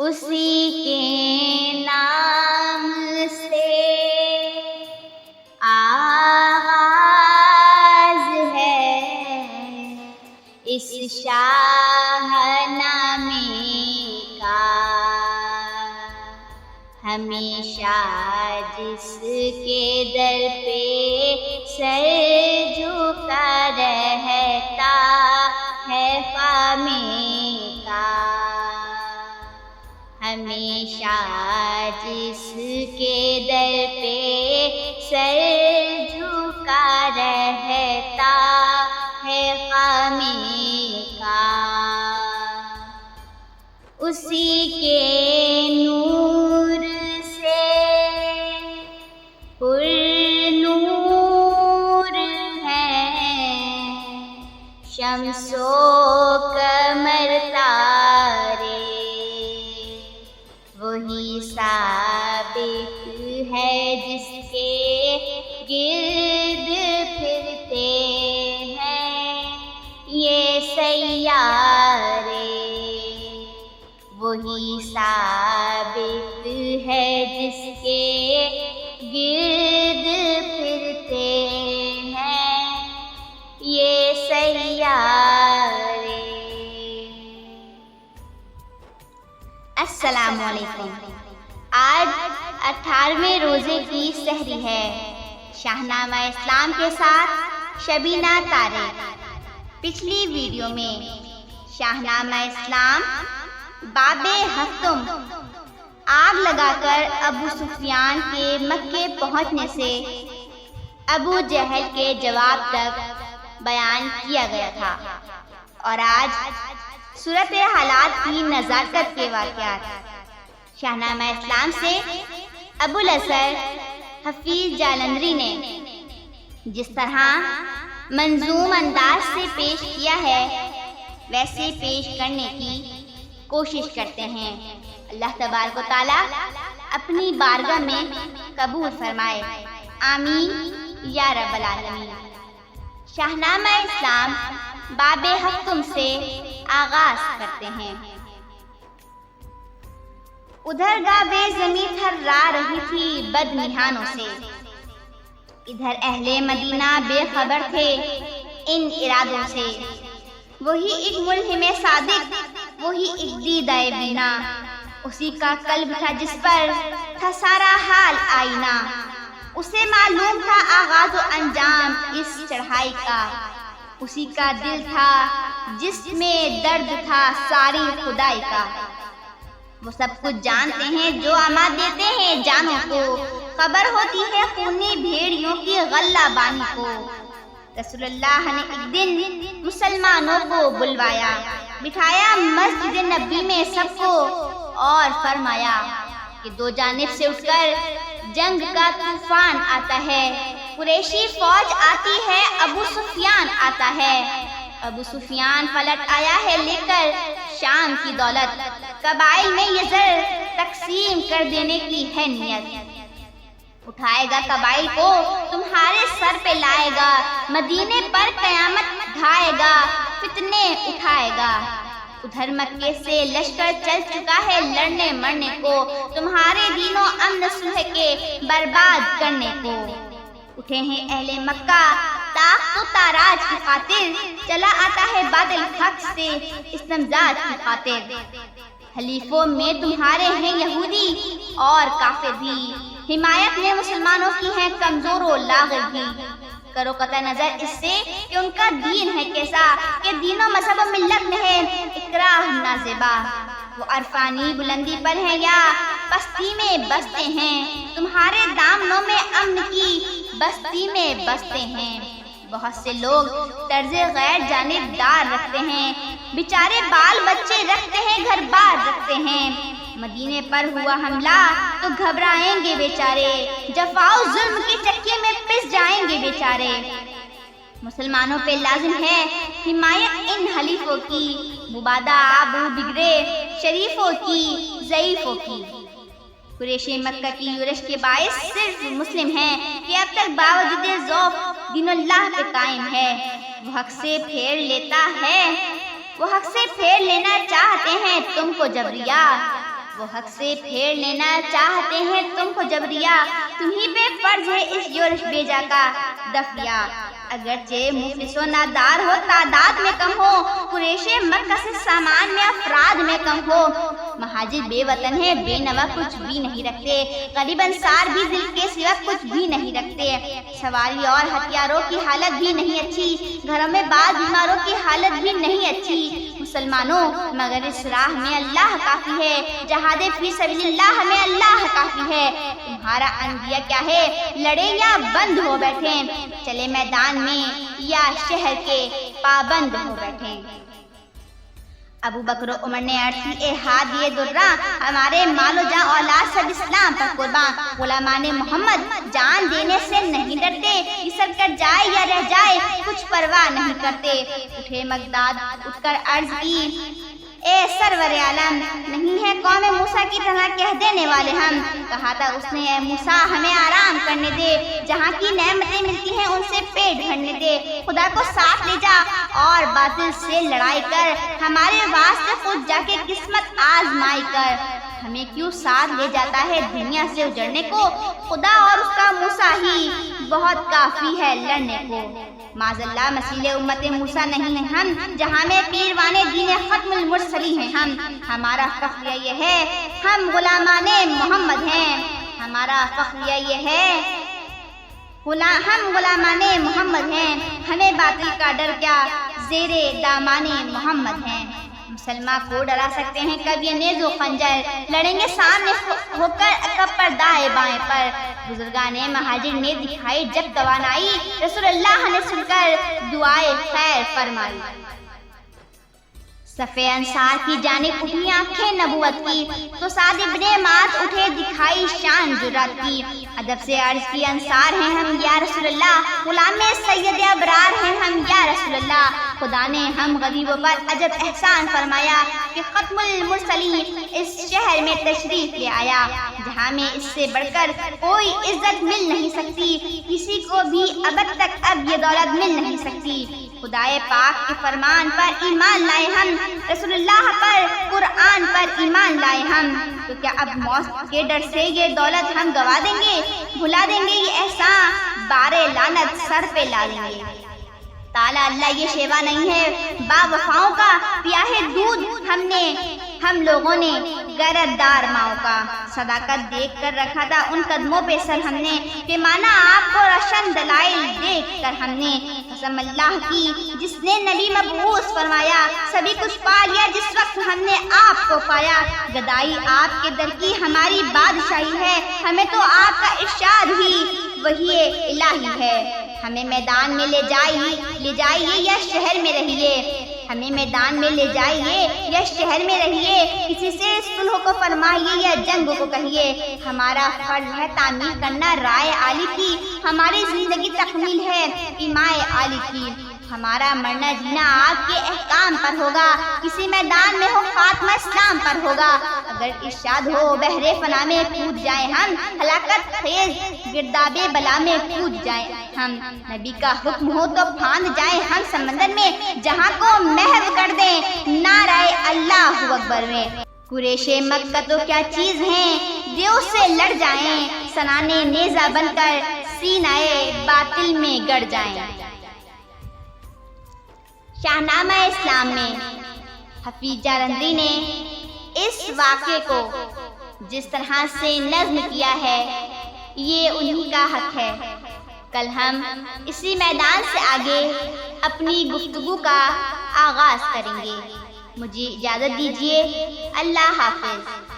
اسی کے نام سے آغاز ہے اس شاہ نامے کا، ہمیشہ جس کے در پہ سر جھکا رہتا ہے خامے کا، ہمیشہ جس کے در پہ سر جھکا رہتا ہے خامے کا، اسی کے نور سے پر نور ہے شمس و قمر تارے، وہی ثابت ہے جس کے گرد پھرتے ہیں یہ سیارے، وہی ثابت ہے جس کے گرد پھرتے ہیں یہ سیارے۔ السلام علیکم۔ آج 18ویں روزے کی سحری ہے۔ شاہنامہ اسلام کے ساتھ شبینہ طارق۔ پچھلی ویڈیو میں شاہنامہ اسلام باب ہفتم آگ لگا کر ابو سفیان کے مکے پہنچنے سے ابو جہل کے جواب تک بیان کیا گیا تھا، اور آج صورت حالات کی نزاکت کے واقعات۔ شاہنامہ اسلام سے ابو الاسر حفیظ جالندری نے جس طرح منظوم انداز سے پیش کیا ہے ویسے پیش کرنے کی کوشش کرتے ہیں۔ اللہ تبارک و تعالی اپنی بارگاہ میں قبول فرمائے، آمین یا رب العالمین۔ شاہنامہ اسلام باب ہفتم سے آغاز کرتے ہیں۔ ادھر گاوے زمیں تھرا رہی تھی بد نہانوں سے، ادھر اہل مدینہ بے خبر تھے ان ارادوں سے، وہی ایک ملہم صادق، وہی ایک دیدہ بینا، اسی کا قلب تھا جس پر تھا سارا حال آئینہ، اسے معلوم تھا آغاز و انجام اس چڑھائی کا، اسی کا دل تھا جس میں درد تھا ساری خدائی کا، وہ سب کچھ جانتے ہیں جو اما دیتے ہیں جانوں کو، خبر ہوتی ہے خونی بھیڑیوں کی غلہ بانی کو۔ رسول اللہ نے ایک دن مسلمانوں کو بلوایا، بٹھایا مسجد نبی میں سب کو، اور فرمایا کہ دو جانب سے اٹھ کر جنگ کا طوفان آتا ہے، قریشی فوج آتی ہے، ابو سفیان آتا ہے، ابو سفیان پلٹ آیا ہے لے کر شام کی دولت، قبائل میں یہ زر تقسیم کر دینے کی ہے نیت، اٹھائے گا قبائل کو تمہارے سر پہ لائے گا، مدینے پر قیامت ڈھائے گا، فتنے اٹھائے گا۔ ادھر مکے سے لشکر چل چکا ہے لڑنے مرنے کو، تمہارے دین و امن صلح کے برباد کرنے کو، اٹھے ہیں اہل مکہ تاخت و تاراج کی خاطر، چلا آتا ہے بادل حق سے استمداد کی خاطر، حلیفوں میں تمہارے ہیں یہودی اور کافر بھی، حمایت میں مسلمانوں کی ہیں کمزور و لاغر بھی، کرو قطع نظر اس سے کہ ان کا دین ہے کیسا، کہ دین و مذہب و ملت میں ہے اکراہ نازیبا، وہ عرفانی بلندی پر ہیں یا پستی میں بستے ہیں، تمہارے دامنوں میں امن کی بستی میں بستے ہیں، بہت سے لوگ طرز غیر جانبدار رکھتے ہیں، بیچارے بال بچے رکھتے ہیں گھر بار رکھتے ہیں، مدینے پر ہوا حملہ تو گھبرائیں گے بیچارے، جفا و ظلم کے چکے میں پس جائیں گے بیچارے، مسلمانوں پہ لازم ہے حمایت ان حلیفوں کی، مبادہ آبو بگڑے شریفوں کی ضعیفوں کی۔ قریش مکہ کی یورش کے باعث صرف مسلم ہیں کہ اب تک باوجود ذوق دین اللہ پہ قائم ہے، وہ حق سے پھیر لیتا ہے، وہ حق سے پھیر لینا چاہتے ہیں تم کو جبریا، وہ حق سے پھیر لینا چاہتے ہیں تم کو جبریا، تمہیں پہ فرض ہے اس یورش بیجا کا دفعہ۔ اگرچہ مفلس و نادار ہو، تعداد میں کم ہو، قریش مکہ سے سامان میں افراد میں کم ہو، مہاجر بے وطن ہے، بے نوا کچھ بھی نہیں رکھتے، غریب انصار بھی دل کے سوا کچھ بھی نہیں رکھتے، سواری اور ہتھیاروں کی حالت بھی نہیں اچھی، گھروں میں بعض بیماروں کی حالت بھی نہیں اچھی۔ مسلمانوں مگر اس راہ میں اللہ کافی ہے، جہاد فی سبیل اللہ میں اللہ کافی ہے۔ تمہارا اندیہ کیا ہے، لڑے یا بند ہو بیٹھے، چلے میدان میں یا شہر کے پابند ہو بیٹھے۔ ابو بکر و عمر نے عرض کی، اے ہادی درہ، ہمارے مال و جان اولاد سب اسلام پر قربان، غلامان محمد جان دینے سے نہیں ڈرتے، یہ سر کٹ جائے یا رہ جائے کچھ پرواہ نہیں کرتے۔ اٹھے مقداد اٹھ کر عرض کی، اے سرور عالم، نہیں ہے قوم موسیٰ کی طرح کہہ دینے والے ہم۔ کہا تھا اس نے، اے موسیٰ ہمیں آرام کرنے دے، جہاں کی نعمتیں ملتی ہیں ان سے پیٹ بھرنے دے، خدا کو ساتھ لے جا اور باطل سے لڑائی کر، ہمارے واسطے خود جا کے قسمت آزمائی کر۔ ہمیں کیوں ساتھ لے جاتا ہے دنیا سے اجڑنے کو، خدا اور اس کا موسیٰ ہی بہت کافی ہے لڑنے کو۔ معاذ اللہ مسیل امت موسیٰ نہیں ہیں ہم، جہاں میں پیروانے دین ختم المرسلی ہیں ہم۔ ہمارا فخر یہ ہے ہم غلامان محمد ہیں، ہمارا فخر یہ ہے ہم غلامان محمد ہیں، ہمیں باطل کا ڈر کیا، زیر دامان محمد ہیں۔ مسلمان کو ڈرا سکتے ہیں کب یہ نیز و خنجر، لڑیں گے سامنے ہو کر عقب پر دائیں بائیں پر۔ بزرگان مہاجر نے دکھائی جب توانائی، رسول اللہ نے سن کر دعائے خیر فرمائی۔ صفِ انصار کی جانب اٹھی آنکھیں نبوت کی، تو سعد ابن معاذ اٹھے دکھائی شان جرات کی۔ ادب سے عرض کی، انصار ہیں ہم یا رسول اللہ، غلام سید ابرار ہیں ہم یا رسول اللہ۔ خدا نے ہم غریبوں پر عجب احسان فرمایا کہ ختم المرسلین اس شہر میں تشریف لے آیا، جہاں میں اس سے بڑھ کر کوئی عزت مل نہیں سکتی، کسی کو بھی ابد تک اب یہ دولت مل نہیں سکتی۔ خدائے پاک کے فرمان پر ایمان لائے ہم، رسول اللہ پر قرآن پر ایمان لائے ہم، تو کیا اب موت کے ڈر سے یہ دولت ہم گوا دیں گے، بھلا دیں گے یہ احسان، بارے لعنت سر پہ لا لیں گے۔ تالا اللہ یہ شیوا نہیں ہے با وفاؤں کا، پیا ہے دودھ ہم لوگوں نے غیرت دار ماؤں کا۔ صداقت دیکھ کر رکھا تھا ان قدموں پہ سر ہم نے، کہ مانا آپ کو روشن دلائل دیکھ کر ہم نے۔ قسم اللہ کی جس نے نبی مبعوث فرمایا، سبھی کچھ پا لیا جس وقت ہم نے آپ کو پایا۔ گدائی آپ کے در کی ہماری بادشاہی ہے، ہمیں تو آپ کا ارشاد ہی وحی الہی ہے۔ ہمیں میدان میں لے جائیے یا شہر میں رہیے، ہمیں میدان میں لے جائیے یا شہر میں رہیے، کسی سے صلح کو فرمائیے یا جنگ کو کہیے۔ ہمارا فرض ہے تعمیر کرنا رائے عالی کی، ہماری زندگی تکمیل ہے ایمائے عالی کی۔ ہمارا مرنا جینا آپ کے احکام پر ہوگا، کسی میدان میں ہو خاتمہ اسلام پر ہوگا۔ اگر ارشاد ہو بحر فنا میں کود جائیں ہم، ہلاکت خیز گرداب بلا میں کود جائیں ہم۔ نبی کا حکم ہو تو پھاند جائیں ہم سمندر میں، جہاں کو محو کر دیں نعرہ اللہ اکبر میں۔ قریش مکہ تو کیا چیز ہیں، دیو سے لڑ جائیں، سنانے نیزہ بن کر سینہ باطل میں گڑ جائیں۔ شاہنامہ اسلام میں حفیظ جالندھری نے اس واقعے کو جس طرح سے نظم کیا ہے، یہ انہی کا حق ہے۔ کل ہم اسی میدان سے آگے اپنی گفتگو کا آغاز کریں گے۔ مجھے اجازت دیجیے، اللہ حافظ۔